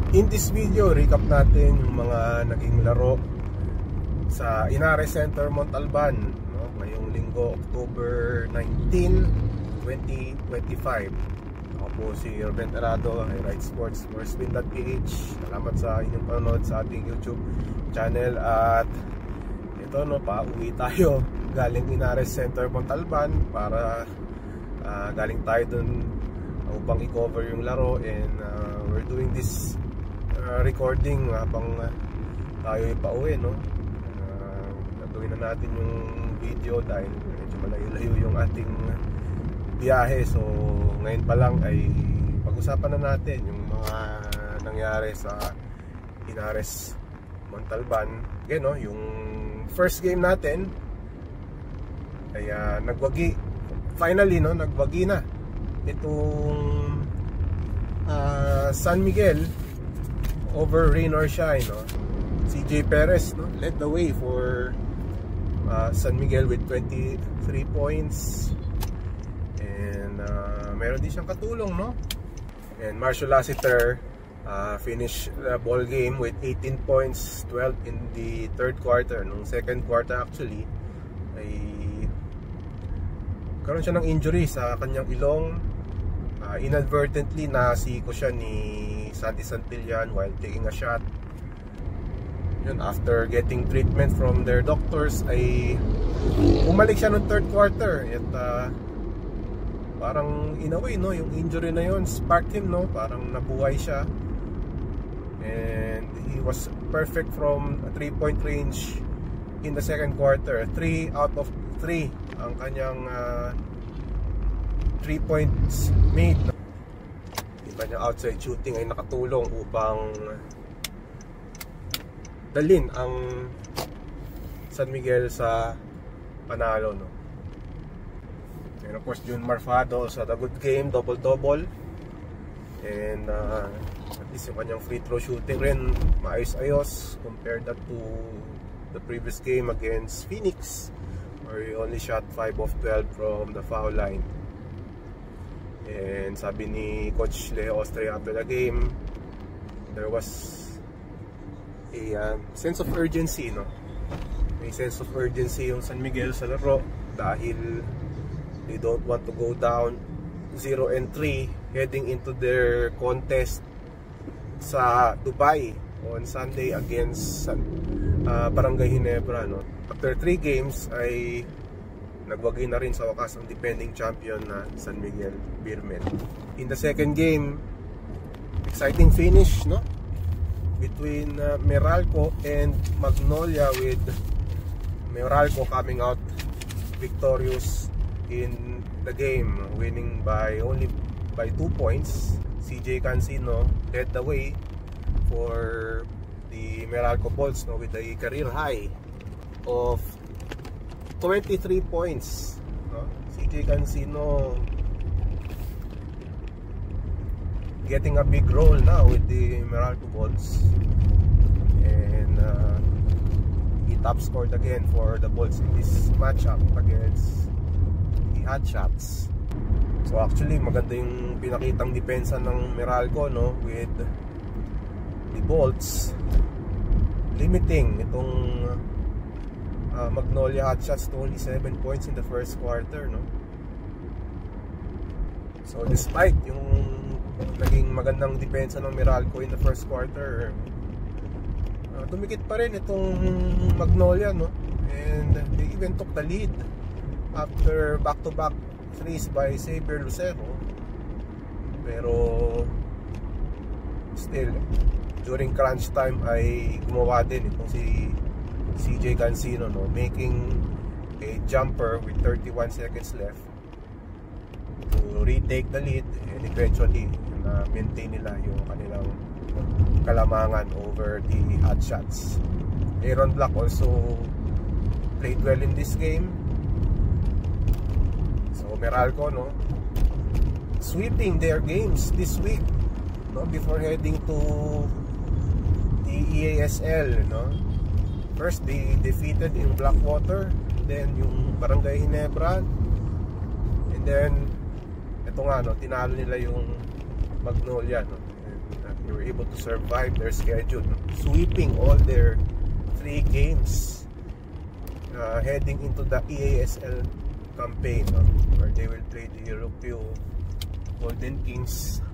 In this video, recap natin yung mga naging laro sa Inares Center, Montalban, no? Ngayong linggo, October 19, 2025. Ako po si Ruben Arado, I Ride Sports for Spin.ph. Salamat sa inyong panonood sa ating YouTube channel. At ito, no, pauwi tayo galing Inares Center, Montalban para galing tayo dun upang i-cover yung laro, and we're doing this recording habang tayo pauwi, no? Gagawin na natin yung video dahil medyo malayo-layo yung ating biyahe. So ngayon pa lang ay pag-usapan na natin yung mga nangyari sa Inares, Montalban. Again, no, yung first game natin ay nagwagi. Finally, no, nagwagi na itong San Miguel over rain or shine, no? CJ Perez, no, led the way for San Miguel with 23 points, and meron din siyang katulong, no? And Marshall Lassiter finished the ball game with 18 points, 12 in the third quarter. Nung second quarter actually ay karoon siya ng injury sa kanyang ilong. Inadvertently nasiko siya ni Santi Santillan while taking a shot. Yun, after getting treatment from their doctors ay umalik siya noong third quarter. At parang in a way, no, yung injury na yun sparked him, no? Parang nabuhay siya, and he was perfect from a 3-point range in the second quarter. 3 out of 3 ang kanyang 3 points made. Yung kanyang outside shooting ay nakatulong upang dalhin ang San Miguel sa panalo, no? And of course, Jun Marfado also had a good game, double-double. And at least yung kanyang free throw shooting rin maayos-ayos compared that to the previous game against Phoenix, where he only shot 5 of 12 from the foul line. And sabi ni Coach Leo Austria after the game, there was a sense of urgency, no? May sense of urgency yung San Miguel sa laro dahil they don't want to go down 0-3 heading into their contest sa Dubai on Sunday against Barangay Ginebra, no? After 3 games ay nagwagi na rin sa wakas ang defending champion na San Miguel Beermen. In the second game, exciting finish, no, between Meralco and Magnolia, with Meralco coming out victorious in the game, winning by only by 2 points. CJ Cancino led the way for the Meralco Bolts, no, with a career high of 23 points, no? CJ Cancino getting a big role now with the Meralco Bolts, and he top scored again for the Bolts in this matchup against the Hot Shots. So actually maganda yung pinakitang depensa ng Meralco, no, with the Bolts limiting itong Magnolia Hot Shots to only 7 points in the first quarter, no? So despite yung naging magandang depensa ng Meralco in the first quarter, dumikit pa rin itong Magnolia, no? And they even took the lead after back-to-back threes by Xavier Lucero. Pero still, during crunch time ay gumawa din itong si CJ Cancino, no, making a jumper with 31 seconds left to retake the lead, and eventually maintain nila yung kanilang kalamangan over the Hot Shots. Aaron Black also played well in this game. So Meralco, no, sweeping their games this week, no, before heading to the EASL, no. First, they defeated in Blackwater, then yung Barangay Ginebra, and then ito nga, no, tinalo nila yung Magnolia, no. They were able to survive their schedule, sweeping all their 3 games, heading into the EASL campaign, where they will play the Europeo Golden Kings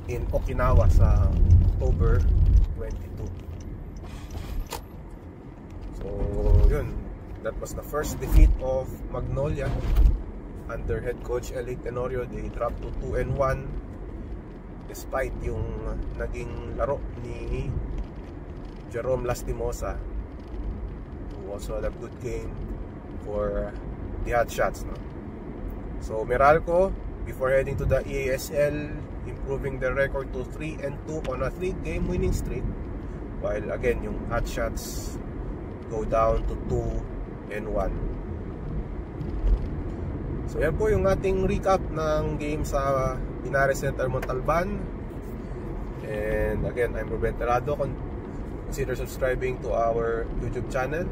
in Okinawa sa October 22. So yun, that was the first defeat of Magnolia under head coach Eli Tenorio. They dropped to 2-1 despite yung naging laro ni Jerome Lastimosa, who also had a good game for the Hotshots, no? So Meralco, before heading to the EASL, improving their record to 3-2 on a 3-game winning streak, while again yung Hotshots go down to 2-1. So yan po yung ating recap ng game sa Pinares Center Montalban. And again, I'm Ruben Terrado. Consider subscribing to our YouTube channel.